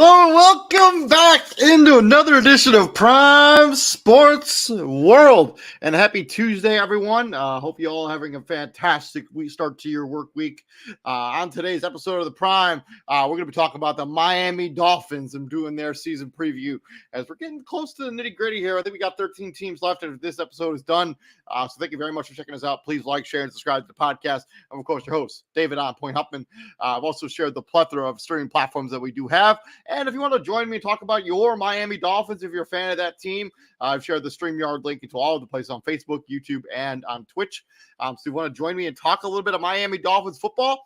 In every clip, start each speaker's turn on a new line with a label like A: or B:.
A: Hello and welcome back into another edition of Prime Sports World. And happy Tuesday, everyone. Hope you all are having a fantastic start to your work week. On today's episode of the Prime, we're going to be talking about the Miami Dolphins and doing their season preview. As we're getting close to the nitty gritty here, I think we got 13 teams left after this episode is done. So thank you very much for checking us out. Please like, share, and subscribe to the podcast. I'm, of course, your host, David On Point Huffman. I've also shared the plethora of streaming platforms that we do have. And if you want to join me and talk about your Miami Dolphins, if you're a fan of that team, I've shared the StreamYard link into all of the places on Facebook, YouTube, and on Twitch. So if you want to join me and talk a little bit of Miami Dolphins football,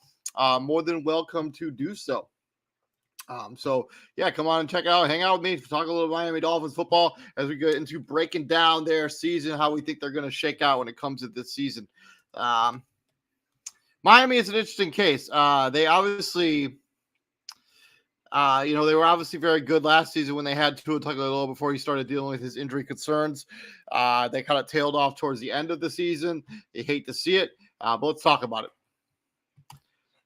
A: more than welcome to do so. So yeah, come on and check out, hang out with me, talk a little Miami Dolphins football as we get into breaking down their season, how we think they're going to shake out when it comes to this season. Miami is an interesting case. They obviously... they were obviously very good last season when they had Tua Tagovailoa before he started dealing with his injury concerns. They kind of tailed off towards the end of the season. You hate to see it, but let's talk about it.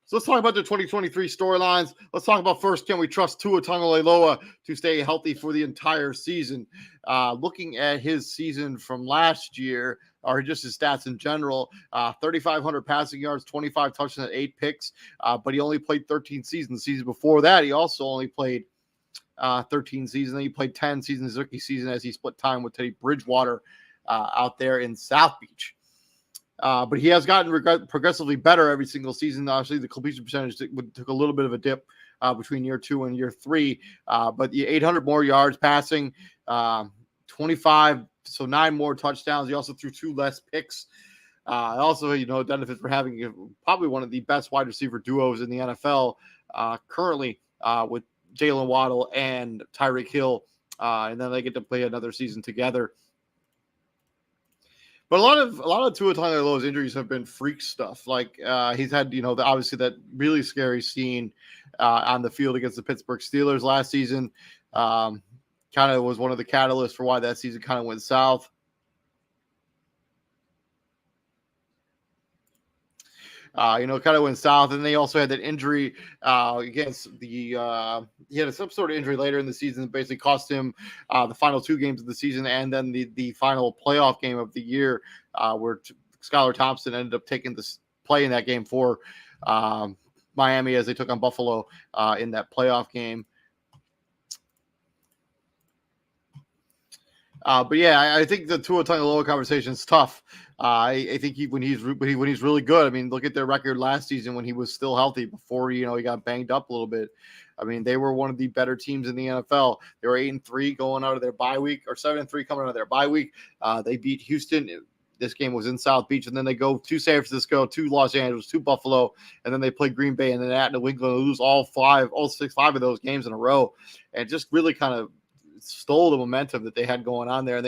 A: So let's talk about the 2023 storylines. Let's talk about first, can we trust Tua Tagovailoa to stay healthy for the entire season? Looking at his season from last year, or just his stats in general, 3,500 passing yards, 25 touchdowns, 8 picks, but he only played 13 seasons. The season before that, he also only played 13 seasons. Then he played 10 seasons his rookie season as he split time with Teddy Bridgewater out there in South Beach. But he has gotten progressively better every single season. Obviously, the completion percentage took a little bit of a dip between year 2 and year 3. But the 800 more yards passing, 25, so 9 more touchdowns. He also threw 2 less picks. Also, benefits for having probably one of the best wide receiver duos in the NFL currently with Jalen Waddle and Tyreek Hill. And then they get to play another season together. But a lot of Tua Tagovailoa's injuries have been freak stuff. Like he's had, obviously that really scary scene on the field against the Pittsburgh Steelers last season. Kind of was one of the catalysts for why that season kind of went south. Kind of went south, and they also had that injury against the. He had some sort of injury later in the season that basically cost him the final 2 games of the season, and then the final playoff game of the year, where Skylar Thompson ended up taking this play in that game for Miami as they took on Buffalo in that playoff game. But yeah, I think the Tua Tagovailoa conversation is tough. I think when he's really good. I mean, look at their record last season when he was still healthy before he got banged up a little bit. I mean, they were one of the better teams in the NFL. They were 8-3 going out of their bye week, or 7-3 coming out of their bye week. They beat Houston. This game was in South Beach, and then they go to San Francisco, to Los Angeles, to Buffalo, and then they play Green Bay, and then at New England, lose all 5 of those games in a row, and just really kind of stole the momentum that they had going on there. And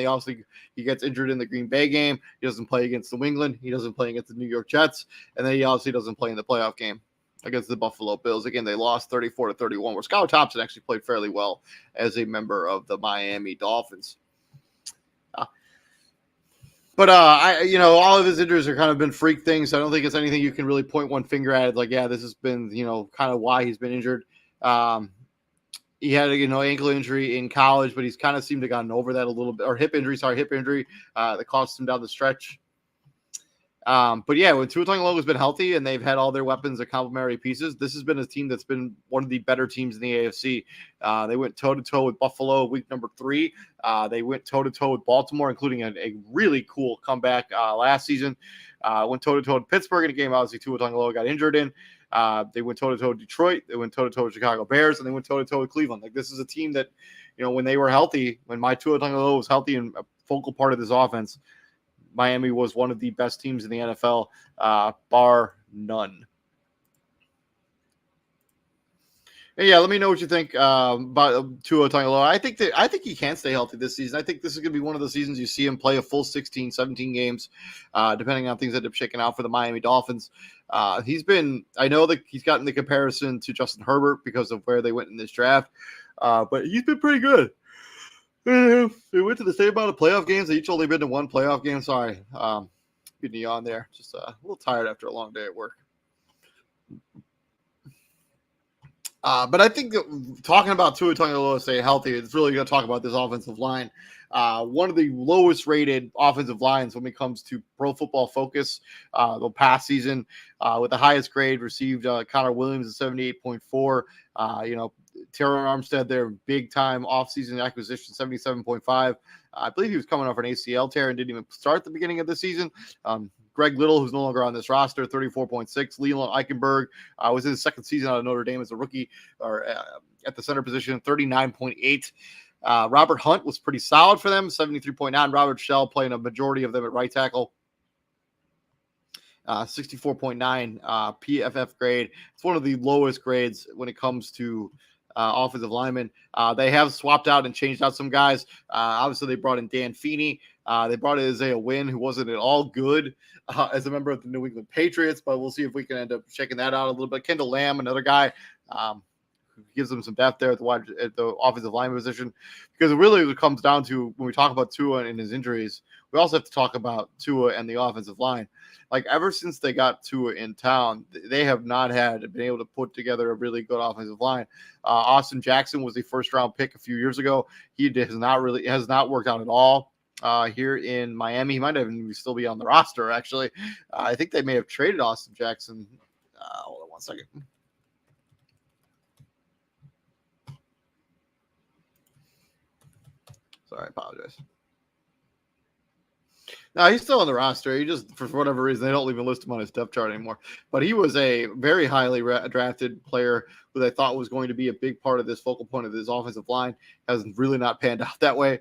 A: he gets injured in the Green Bay game. He doesn't play against New England. He doesn't play against the New York Jets. And then he obviously doesn't play in the playoff game against the Buffalo Bills. Again, they lost 34-31, where Skylar Thompson actually played fairly well as a member of the Miami Dolphins. But all of his injuries are kind of been freak things. I don't think it's anything you can really point one finger at. It's like, yeah, this has been, kind of why he's been injured. He had ankle injury in college, but he's kind of seemed to have gotten over that a little bit, or hip injury that cost him down the stretch. But yeah, when Tua Tagovailoa has been healthy and they've had all their weapons and complementary pieces, this has been a team that's been one of the better teams in the AFC. They went toe-to-toe with Buffalo week number 3. They went toe-to-toe with Baltimore, including a really cool comeback last season. Went toe-to-toe with Pittsburgh in a game obviously Tua Tagovailoa got injured in. They went toe-to-toe with Detroit. They went toe-to-toe with Chicago Bears, and they went toe-to-toe with Cleveland. Like, this is a team that, when they were healthy, when my Tua Tagovailoa was healthy and a focal part of this offense, Miami was one of the best teams in the NFL, bar none. And yeah, let me know what you think about Tua Tagovailoa. I think he can stay healthy this season. I think this is going to be one of the seasons you see him play a full 16, 17 games, depending on things that end up shaking out for the Miami Dolphins. I know that he's gotten the comparison to Justin Herbert because of where they went in this draft, but he's been pretty good. They went to the same amount of playoff games. They each only been to one playoff game. Sorry, getting you on there. Just a little tired after a long day at work. But I think that talking about Tua Tagovailoa stay healthy, it's really going to talk about this offensive line. One of the lowest rated offensive lines when it comes to Pro Football Focus the past season, with the highest grade received Connor Williams at 78.4. Terron Armstead, their big time offseason acquisition, 77.5. I believe he was coming off an ACL tear and didn't even start at the beginning of the season. Greg Little, who's no longer on this roster, 34.6. Leland Eichenberg was in his second season out of Notre Dame as a rookie, or at the center position, 39.8. Robert Hunt was pretty solid for them, 73.9. Robert Shell playing a majority of them at right tackle, 64.9 PFF grade. It's one of the lowest grades when it comes to offensive linemen. They have swapped out and changed out some guys. Obviously, they brought in Dan Feeney. They brought in Isaiah Wynn, who wasn't at all good as a member of the New England Patriots, but we'll see if we can end up checking that out a little bit. Kendall Lamb, another guy who gives them some depth there at the offensive line position, because it really comes down to, when we talk about Tua and his injuries, we also have to talk about Tua and the offensive line. Like, ever since they got Tua in town, they have not been able to put together a really good offensive line. Austin Jackson was a first round pick a few years ago. He has not worked out at all here in Miami. He might even still be on the roster, actually. I think they may have traded Austin Jackson. Hold on one second. Sorry, I apologize. No, he's still on the roster. He just, for whatever reason, they don't even list him on his depth chart anymore. But he was a very highly drafted player who they thought was going to be a big part of this focal point of this offensive line. Has really not panned out that way.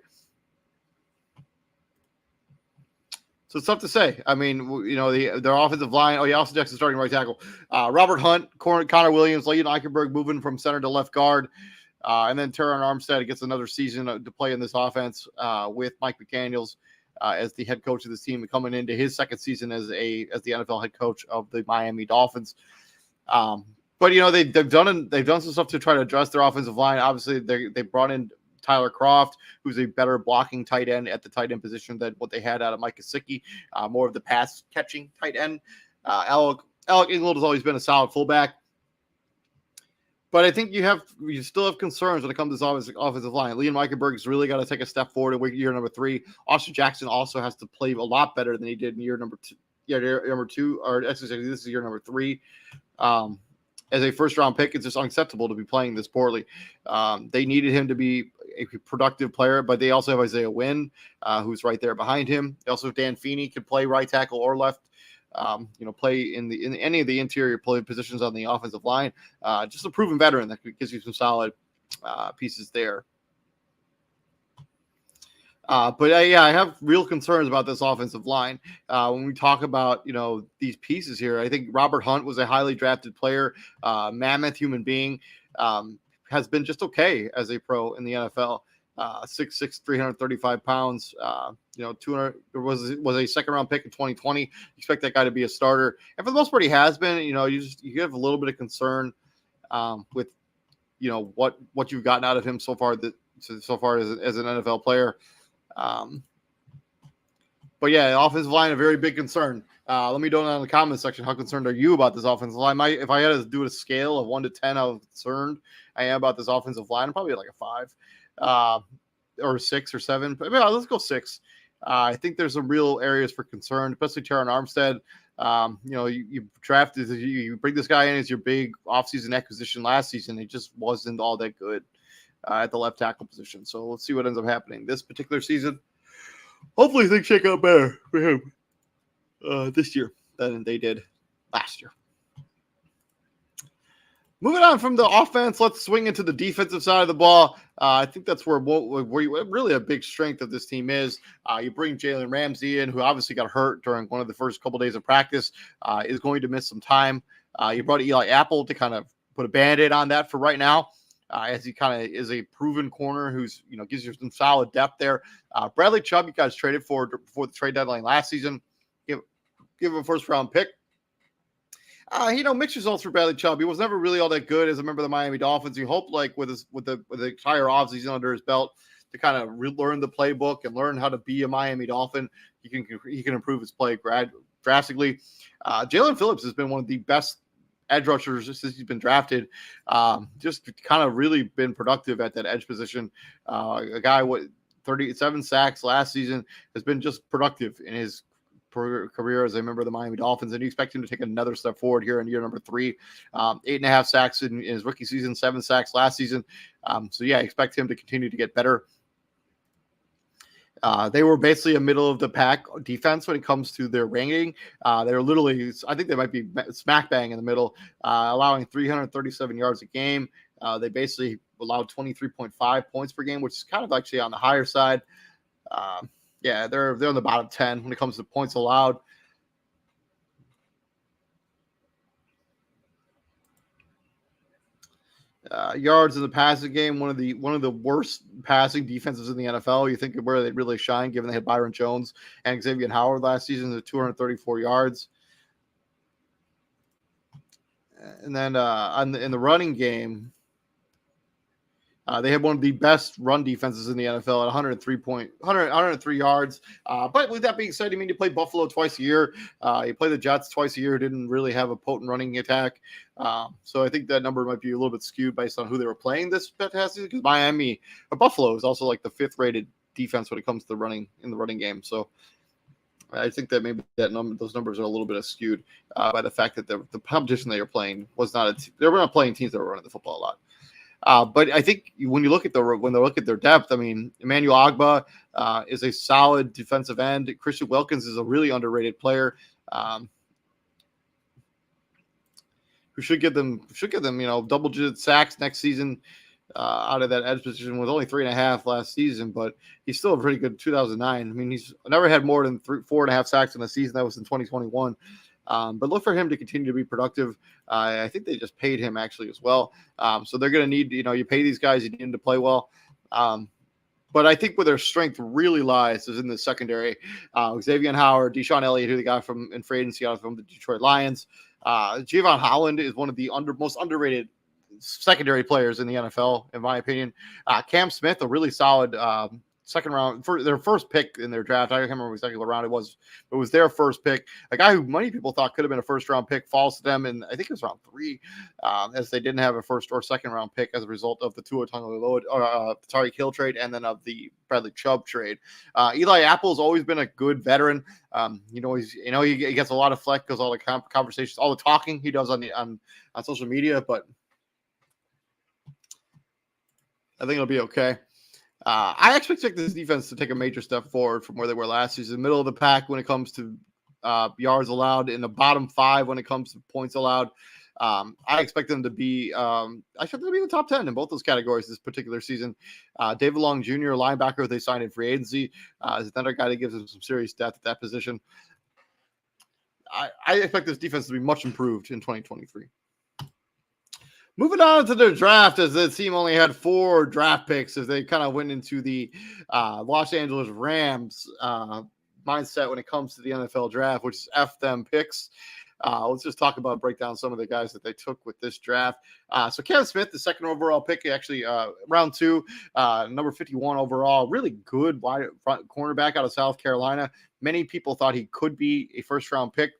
A: So it's tough to say. I mean, their offensive line. Oh, yeah, Austin Jackson starting right tackle. Robert Hunt, Connor Williams, Leighton Eichenberg moving from center to left guard. And then Terron Armstead gets another season to play in this offense with Mike McDaniels as the head coach of this team, coming into his second season as the NFL head coach of the Miami Dolphins. But they've done some stuff to try to address their offensive line. Obviously, they brought in Tyler Croft, who's a better blocking tight end at the tight end position than what they had out of Mike Gesicki, more of the pass catching tight end. Alec Ingold has always been a solid fullback. But I think you still have concerns when it comes to this offensive line. Liam Eichenberg has really got to take a step forward in year number 3. Austin Jackson also has to play a lot better than he did in year number 2. This is year number 3. As a first-round pick, it's just unacceptable to be playing this poorly. They needed him to be a productive player, but they also have Isaiah Wynn, who's right there behind him. They also have Dan Feeney, can play right tackle or left. Play in any of the interior play positions on the offensive line. Just a proven veteran that gives you some solid pieces there. But I have real concerns about this offensive line. When we talk about, these pieces here, I think Robert Hunt was a highly drafted player, mammoth human being, has been just okay as a pro in the NFL. 6'6", 335 pounds, 200 was a second round pick in 2020. You expect that guy to be a starter. And for the most part, he has been. You have a little bit of concern with, what you've gotten out of him so far as an NFL player. But yeah, offensive line, a very big concern. Let me know down in the comments section, how concerned are you about this offensive line? If I had to do a scale of 1 to 10, how concerned I am about this offensive line, I'm probably like a 5. Or 6 or 7, but let's go 6. I think there's some real areas for concern, especially Terron Armstead. You drafted, you bring this guy in as your big offseason acquisition last season. He just wasn't all that good at the left tackle position. So let's see what ends up happening this particular season. Hopefully things shake out better for him this year than they did last year. Moving on from the offense, let's swing into the defensive side of the ball. I think that's where really a big strength of this team is. You bring Jalen Ramsey in, who obviously got hurt during one of the first couple days of practice, is going to miss some time. You brought Eli Apple to kind of put a Band-Aid on that for right now, as he kind of is a proven corner who's, gives you some solid depth there. Bradley Chubb, you guys traded for before the trade deadline last season. Give him a first-round pick. Mixed results for Bradley Chubb. He was never really all that good as a member of the Miami Dolphins. You hope, like, with the entire offseason under his belt, to kind of learn the playbook and learn how to be a Miami Dolphin. He can improve his play drastically. Jalen Phillips has been one of the best edge rushers since he's been drafted. Just kind of really been productive at that edge position. A guy with 37 sacks last season has been just productive in his career as a member of the Miami Dolphins, and you expect him to take another step forward here in year number 3. 8.5 sacks in his rookie season, 7 sacks last season. So yeah, I expect him to continue to get better. They were basically a middle of the pack defense when it comes to their ranking. They're literally, I think they might be smack bang in the middle, allowing 337 yards a game. They basically allowed 23.5 points per game, which is kind of actually on the higher side. Yeah, they're on the bottom 10 when it comes to points allowed. Yards in the passing game, one of the worst passing defenses in the NFL. You think of where they really shine, given they had Byron Jones and Xavier Howard last season at 234 yards. And then in the running game, they had one of the best run defenses in the NFL at 103 yards. But with that being said, I mean, you play Buffalo twice a year. You play the Jets twice a year. Didn't really have a potent running attack. So I think that number might be a little bit skewed based on who they were playing this past season, because Buffalo is also like the 5th rated defense when it comes to running in the running game. So I think that maybe those numbers are a little bit skewed by the fact that the competition they were playing was not they were not playing teams that were running the football a lot. But I think when they look at their depth, I mean, Emmanuel Ogbah is a solid defensive end. Christian Wilkins is a really underrated player who should give them double-digit sacks next season out of that edge position with only 3.5 last season, but he's still a pretty good 2009. I mean, he's never had more than 4.5 sacks in the season. That was in 2021. But look for him to continue to be productive. I think they just paid him actually as well. So they're going to need, you pay these guys, you need them to play well. But I think where their strength really lies is in the secondary. Xavier Howard, Deshaun Elliott, who they got in free agency from the Detroit Lions. Javon Holland is one of the most underrated secondary players in the NFL, in my opinion. Cam Smith, a really solid second round for their first pick in their draft. I can't remember exactly what round it was. It was their first pick. A guy who many people thought could have been a first round pick falls to them, and I think it was round 3, as they didn't have a first or second round pick as a result of the Tua Tagovailoa, Tyreek Hill trade, and then of the Bradley Chubb trade. Eli Apple has always been a good veteran. He gets a lot of fleck because all the conversations, all the talking he does on social media, but I think it'll be okay. I expect this defense to take a major step forward from where they were last season. Middle of the pack when it comes to yards allowed, in the bottom 5 when it comes to points allowed. I expect them to be in the top 10 in both those categories this particular season. David Long Jr., linebacker they signed in free agency, is another guy that gives them some serious depth at that position. I expect this defense to be much improved in 2023. Moving on to their draft, as the team only had 4 draft picks, as they kind of went into the Los Angeles Rams mindset when it comes to the NFL draft, which is F them picks. Let's just break down some of the guys that they took with this draft. So Cam Smith, the 2nd overall pick, actually round 2, number 51 overall, really good wide front cornerback out of South Carolina. Many people thought he could be a first-round pick.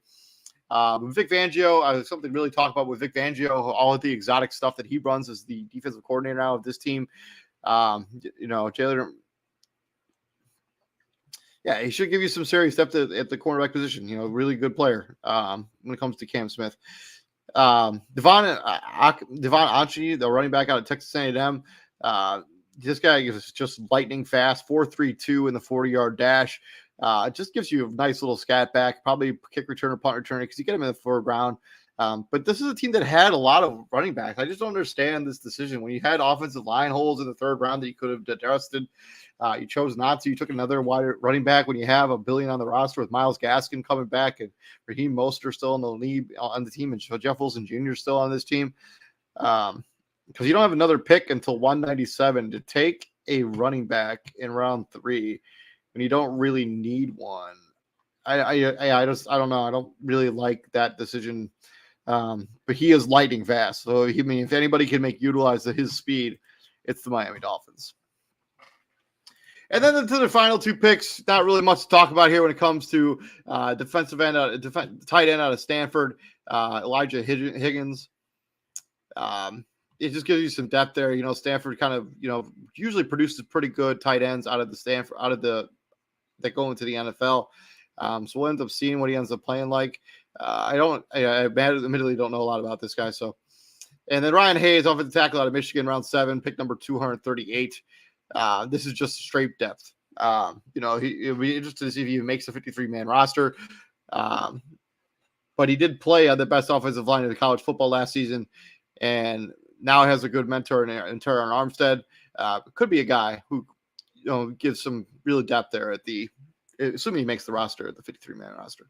A: Vic Fangio, something really talk about with Vic Fangio, all of the exotic stuff that he runs as the defensive coordinator now of this team. Jalen, he should give you some serious depth at the cornerback position. Really good player when it comes to Cam Smith. Devon Achane, the running back out of Texas A&M. This guy is just lightning fast, 4.32 in the 40-yard dash. It just gives you a nice little scat back, probably kick returner, punt returner, because you get him in the 4th round. But this is a team that had a lot of running backs. I just don't understand this decision. When you had offensive line holes in the 3rd round that you could have addressed, you chose not to. You took another wide running back when you have $1 billion on the roster with Myles Gaskin coming back and Raheem Mostert still in the lead on the team, and Jeff Wilson Jr. still on this team. Because you don't have another pick until 197 to take a running back in round 3. When you don't really need one. I don't know. I don't really like that decision. But he is lightning fast. So if anybody can utilize his speed, it's the Miami Dolphins. And then to the final two picks, not really much to talk about here when it comes to defensive end, tight end out of Stanford, Elijah Higgins. Um, it just gives you some depth there. Stanford kind of, usually produces pretty good tight ends out of the Stanford, that go into the NFL. So we'll end up seeing what he ends up playing like. I admittedly don't know a lot about this guy. So, and then Ryan Hayes, offensive tackle out of Michigan, round 7, pick number 238. This is just straight depth. It'll be interesting to see if he makes a 53-man roster. But he did play on the best offensive line in the college football last season, and now has a good mentor in Terron Armstead. Could be a guy who gives some real depth there assuming he makes the roster, the 53-man roster.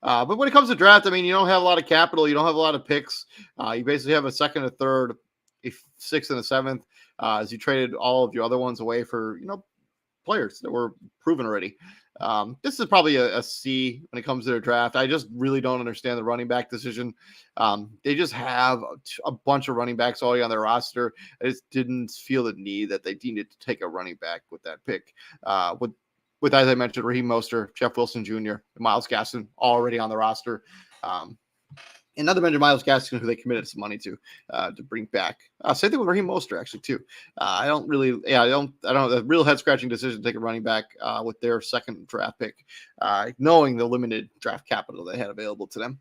A: But when it comes to draft, you don't have a lot of capital. You don't have a lot of picks. You basically have a second, a third, a sixth, and a seventh, as you traded all of your other ones away for, players that were proven already. This is probably a C when it comes to their draft. I just really don't understand the running back decision. They just have a bunch of running backs already on their roster. I just didn't feel the need that they needed to take a running back with that pick. With as I mentioned, Raheem Mostert, Jeff Wilson Jr., Myles Gaskin already on the roster. And not to mention Myles Gaskin, who they committed some money to bring back. Same thing with Raheem Mostert, actually, too. I don't a real head scratching decision to take a running back with their second draft pick, knowing the limited draft capital they had available to them.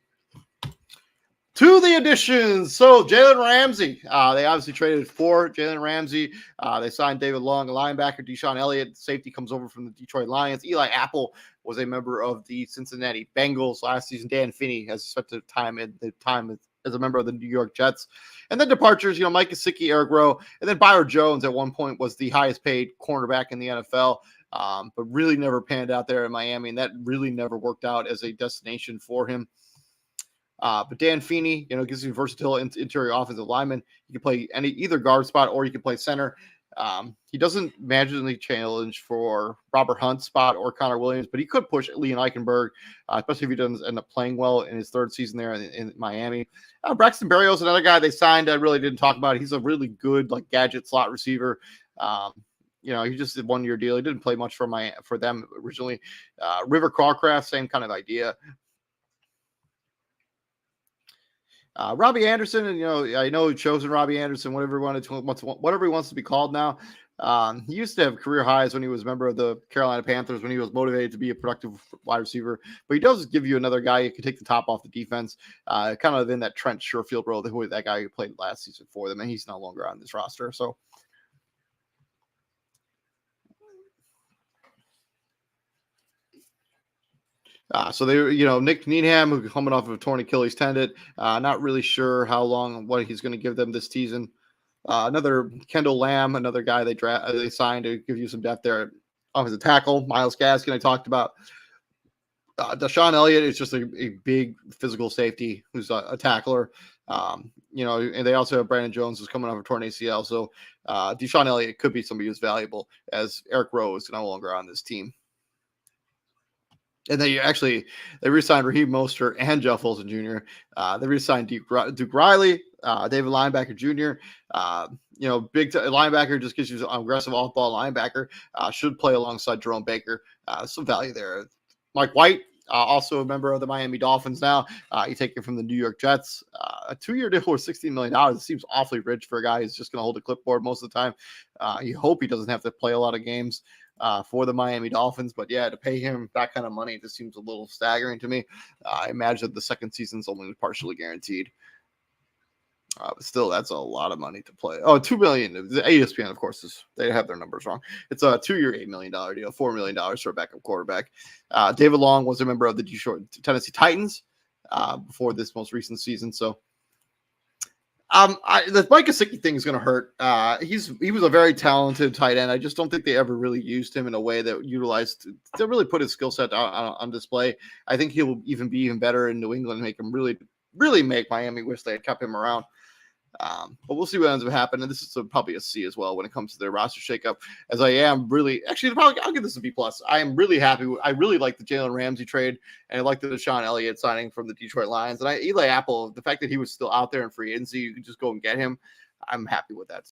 A: To the additions. So Jalen Ramsey, they obviously traded for Jalen Ramsey. They signed David Long, a linebacker. Deshaun Elliott, safety, comes over from the Detroit Lions. Eli Apple was a member of the Cincinnati Bengals last season. Dan Finney has spent time as a member of the New York Jets. And then departures, Mike Gesicki, Eric Rowe, and then Byron Jones at one point was the highest paid cornerback in the NFL, but really never panned out there in Miami, and that really never worked out as a destination for him. But Dan Feeney, gives you versatile interior offensive lineman. You can play either guard spot or you can play center. He doesn't magically challenge for Robert Hunt's spot or Connor Williams, but he could push Leon Eichenberg, especially if he doesn't end up playing well in his third season there in Miami. Braxton Berrios, another guy they signed, I really didn't talk about. He's a really good gadget slot receiver. He just did 1 year deal. He didn't play much for them originally. River Crawcraft, same kind of idea. Robbie Anderson, and I know he chosen Robbie Anderson, whatever he wants to be called now. He used to have career highs when he was a member of the Carolina Panthers, when he was motivated to be a productive wide receiver. But he does give you another guy who can take the top off the defense, kind of in that Trent Sherfield role, that guy who played last season for them, and he's no longer on this roster. So. So they, Nick Needham, who's coming off of a torn Achilles tendon, not really sure what he's going to give them this season. Another Kendall Lamb, another guy they signed to give you some depth there. Offensive tackle, Myles Gaskin, I talked about. Deshaun Elliott is just a big physical safety who's a tackler. And they also have Brandon Jones who's coming off a torn ACL. So Deshaun Elliott could be somebody who's valuable, as Eric Rowe is no longer on this team. And they re-signed Raheem Mostert and Jeff Wilson Jr. They re-signed Duke Riley, David Linebacker Jr. Big linebacker, just gives you an aggressive off-ball linebacker. Should play alongside Jerome Baker. Some value there. Mike White, also a member of the Miami Dolphins now. You take it from the New York Jets. A 2-year deal worth $16 million. It seems awfully rich for a guy who's just going to hold a clipboard most of the time. You hope he doesn't have to play a lot of games for the Miami Dolphins. But yeah, to pay him that kind of money just seems a little staggering to me. I imagine the second season's only partially guaranteed. But still, that's a lot of money to play. Oh, $2 million. ESPN, of course, they have their numbers wrong. It's a 2-year, $8 million deal, $4 million for a backup quarterback. David Long was a member of the Detroit Tennessee Titans before this most recent season. So, the Mike Gesicki thing is going to hurt. He was a very talented tight end. I just don't think they ever really used him in a way that utilized to really put his skill set on display. I think he'll be even better in New England and make him really make Miami wish they had kept him around. But we'll see what ends up happening. This is probably a C as well when it comes to their roster shakeup, as I am really, actually, I'll give this a B+. I am really happy. I really like the Jalen Ramsey trade, and I like the Deshaun Elliott signing from the Detroit Lions. And Eli Apple, the fact that he was still out there in free agency, you could just go and get him. I'm happy with that.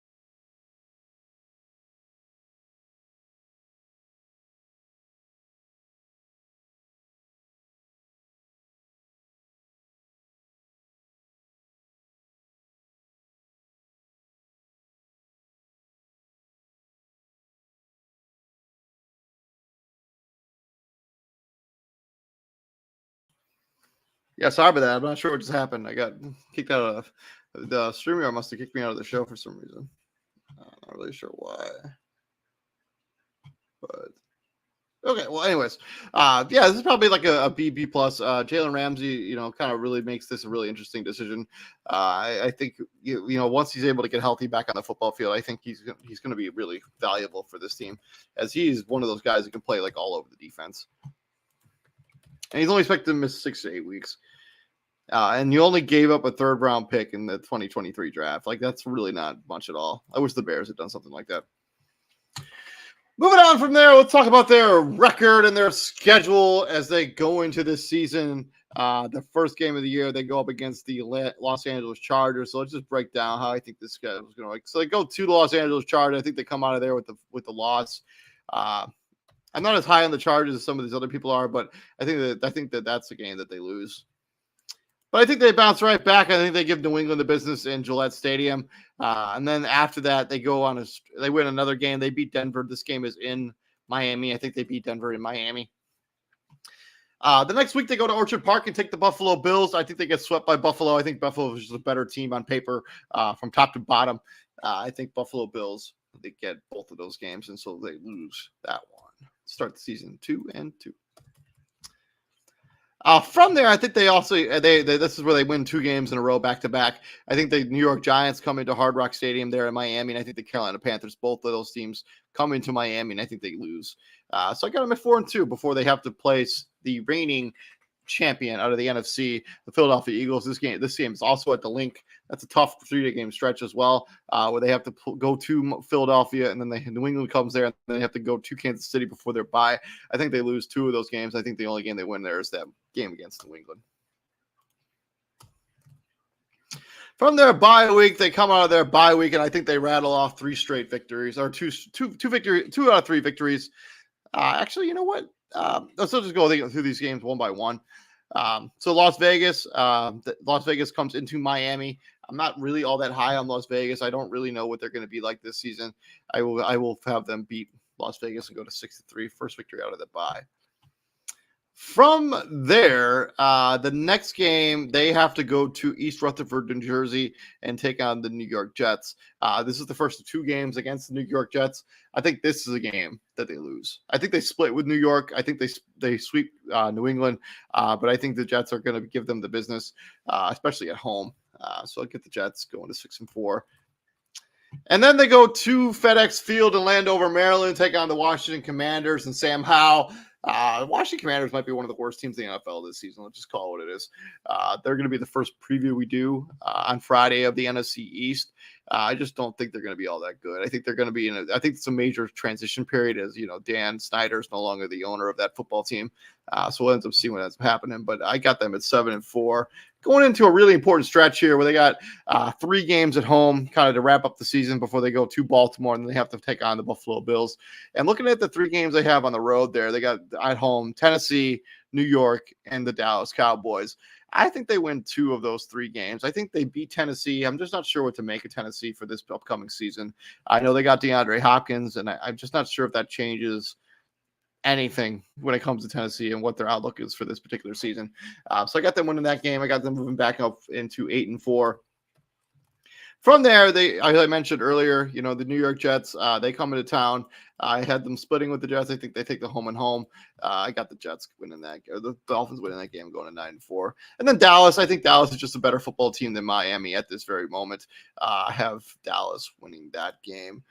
A: Yeah, sorry about that. I'm not sure what just happened. I got kicked out of the streamer. Must have kicked me out of the show for some reason. Not really sure why, but okay. Well, anyways, yeah, this is probably like a B plus. Jalen Ramsey, kind of really makes this a really interesting decision. I think once he's able to get healthy back on the football field, I think he's going to be really valuable for this team, as he's one of those guys that can play like all over the defense. And he's only expected to miss 6 to 8 weeks. And you only gave up a third round pick in the 2023 draft. Like, that's really not much at all. I wish the Bears had done something like that. Moving on from there, let's talk about their record and their schedule as they go into this season. The first game of the year, they go up against the Los Angeles Chargers. So let's just break down how I think this schedule is going to work. So they go to the Los Angeles Chargers. I think they come out of there with the loss. I'm not as high on the Chargers as some of these other people are, but I think that's the game that they lose. But I think they bounce right back. I think they give New England the business in Gillette Stadium. And then after that, they win another game. They beat Denver. This game is in Miami. I think they beat Denver in Miami. The next week, they go to Orchard Park and take the Buffalo Bills. I think they get swept by Buffalo. I think Buffalo is just a better team on paper from top to bottom. I think Buffalo Bills, they get both of those games, and so they lose that one. Start the season 2-2. From there, I think they also this is where they win 2 games in a row back to back. I think the New York Giants come into Hard Rock Stadium there in Miami, and I think the Carolina Panthers, both of those teams, come into Miami, and I think they lose. So I got them at 4-2 before they have to place the reigning champion out of the NFC, the Philadelphia Eagles. This game is also at the Link. That's a tough 3-day game stretch as well, where they have to go to Philadelphia, and then New England comes there, and then they have to go to Kansas City before their bye. I think they lose 2 of those games. I think the only game they win there is that game against New England. From their bye week, they come out of their bye week, and I think they rattle off 3 straight victories, or two out of 3 victories. Actually, you know what? Let's just go through these games one by one. So Las Vegas comes into Miami. I'm not really all that high on Las Vegas. I don't really know what they're going to be like this season. I will have them beat Las Vegas and go to 6-3, first victory out of the bye. From there, the next game, they have to go to East Rutherford, New Jersey, and take on the New York Jets. This is the first of 2 games against the New York Jets. I think this is a game that they lose. I think they split with New York. I think they sweep New England, but I think the Jets are going to give them the business, especially at home. So I'll get the Jets going to 6-4. And then they go to FedEx Field in Landover, Maryland, take on the Washington Commanders and Sam Howell. Washington Commanders might be one of the worst teams in the NFL this season. Let's just call it what it is. They're going to be the first preview we do on Friday of the NFC East. I just don't think they're going to be all that good. I think they're going to be I think it's a major transition period, as Dan Snyder is no longer the owner of that football team. So we'll end up seeing what ends up happening. But I got them at 7-4. Going into a really important stretch here where they got 3 games at home kind of to wrap up the season before they go to Baltimore, and then they have to take on the Buffalo Bills. And looking at the 3 games they have on the road there, they got at home Tennessee, New York, and the Dallas Cowboys. I think they win 2 of those 3 games. I think they beat Tennessee. I'm just not sure what to make of Tennessee for this upcoming season. I know they got DeAndre Hopkins, and I'm just not sure if that changes anything when it comes to Tennessee and what their outlook is for this particular season. So I got them winning that game. I got them moving back up into 8-4. From there, as I mentioned earlier, the New York Jets, they come into town. I had them splitting with the Jets. I think they take the home and home. I got the Jets winning that, or the Dolphins winning that game, going to 9-4. And then Dallas, I think Dallas is just a better football team than Miami at this very moment. I have Dallas winning that game.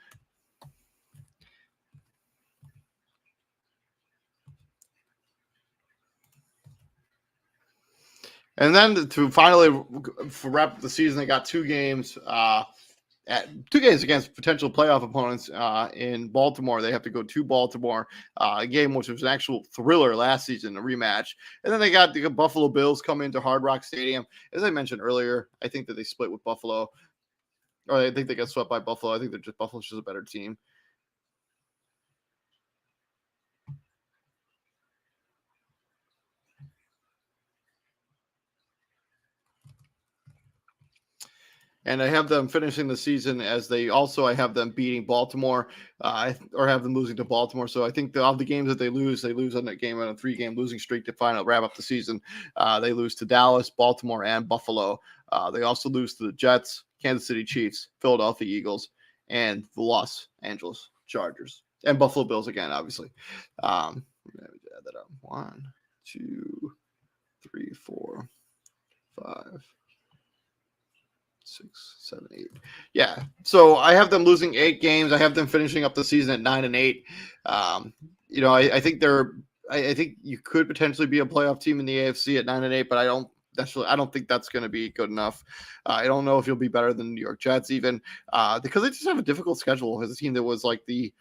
A: And then to finally wrap up the season, they got 2 games. 2 games against potential playoff opponents in Baltimore. They have to go to Baltimore, a game which was an actual thriller last season, a rematch. And then they got the Buffalo Bills come into Hard Rock Stadium. As I mentioned earlier, I think that they split with Buffalo, or I think they got swept by Buffalo. I think Buffalo's just a better team. And I have them finishing the season as I have them beating Baltimore, or have them losing to Baltimore. So I think of the games that they lose on that game on a 3-game losing streak to wrap up the season. They lose to Dallas, Baltimore, and Buffalo. They also lose to the Jets, Kansas City Chiefs, Philadelphia Eagles, and the Los Angeles Chargers, and Buffalo Bills again, obviously. Add that up. 1, 2, 3, 4, 5, 6, 7, 8. Yeah. So I have them losing 8 games. I have them finishing up the season at 9-8. I think I think you could potentially be a playoff team in the AFC at 9-8, but I don't think that's going to be good enough. I don't know if you'll be better than the New York Jets even, because they just have a difficult schedule as a team that was like the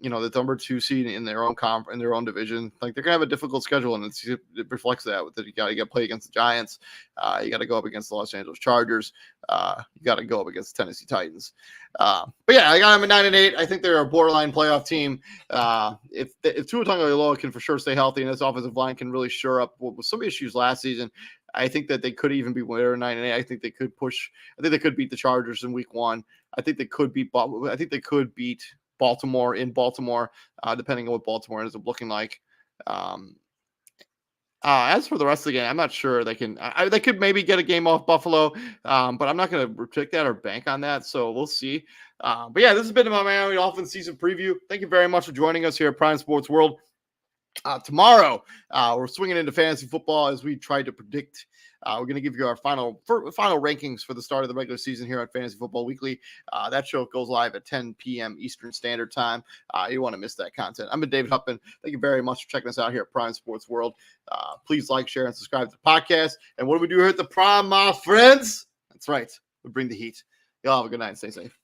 A: number 2 seed in their own division. Like, they're gonna have a difficult schedule, and it reflects that. With it, you got to play against the Giants, you got to go up against the Los Angeles Chargers, you got to go up against the Tennessee Titans. But yeah, I got them at 9-8. I think they're a borderline playoff team. If Tua Tagovailoa can for sure stay healthy, and this offensive line can really shore up with some issues last season, I think that they could even be winner 9-8. I think they could push. I think they could beat the Chargers in Week 1. I think they could beat Baltimore in Baltimore, depending on what Baltimore ends up looking like. As for the rest of the game, I'm not sure they can. They could maybe get a game off Buffalo, but I'm not going to predict that or bank on that. So we'll see. But yeah, this has been my Miami Dolphins season preview. Thank you very much for joining us here at Prime Sports World. Tomorrow, we're swinging into fantasy football as we tried to predict. We're going to give you our final rankings for the start of the regular season here on Fantasy Football Weekly. That show goes live at 10 p.m. Eastern Standard Time. You want to miss that content. I'm David Huffman. Thank you very much for checking us out here at Prime Sports World. Please like, share, and subscribe to the podcast. And what do we do here at the Prime, my friends? That's right. We bring the heat. Y'all have a good night and stay safe.